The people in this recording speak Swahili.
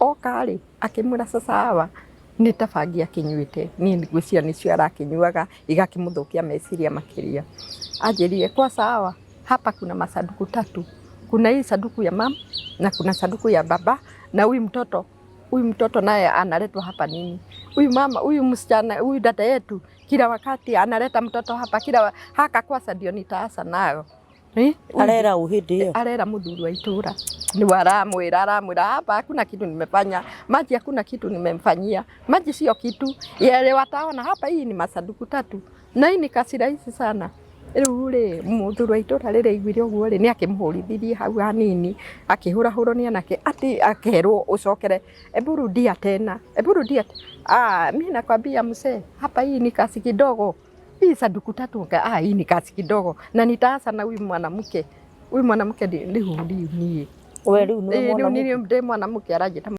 Okari akimwira sasa hawa nitabangia kinyuite ni ngwĩciria nicio arakinyuaga igakimuthukia meciria makiria. Anjĩrire kwa sawa, hapa kuna masanduku 3. Kuna hii sanduku ya mama na kuna sanduku ya baba na huyu mtoto naye analetwa hapa nini? Huyu mama, huyu msichana, huyu dada yetu kila wakati analeta mtoto hapa haka kwanza ndio nitaasa nayo. Arera uhidi. Arera muthuri wa itura. Ni aramwira hapa hakuna kitu nimefanya. Maji hakuna kitu nimemfanyia. Maji sio kitu. Yale wataona hapa hii ni masanduku 3. Na hii ni kasi rahisi sana. Rĩu muthuri wa itura rĩrĩa aiguire ũguo nĩ akĩmũhũrithirie hau hanini akĩhũrahũrwo nĩ anake ati akerwo ũcokere ebu rudia tena. Mimi nakwambia mzee hapa hii ni kasi kidogo. Hii sanduku 3 hii ni kasi kidogo na nitaanza na huyu mwanamke. Huyu mwanamke ndio ni wewe ndio mwanamke arajita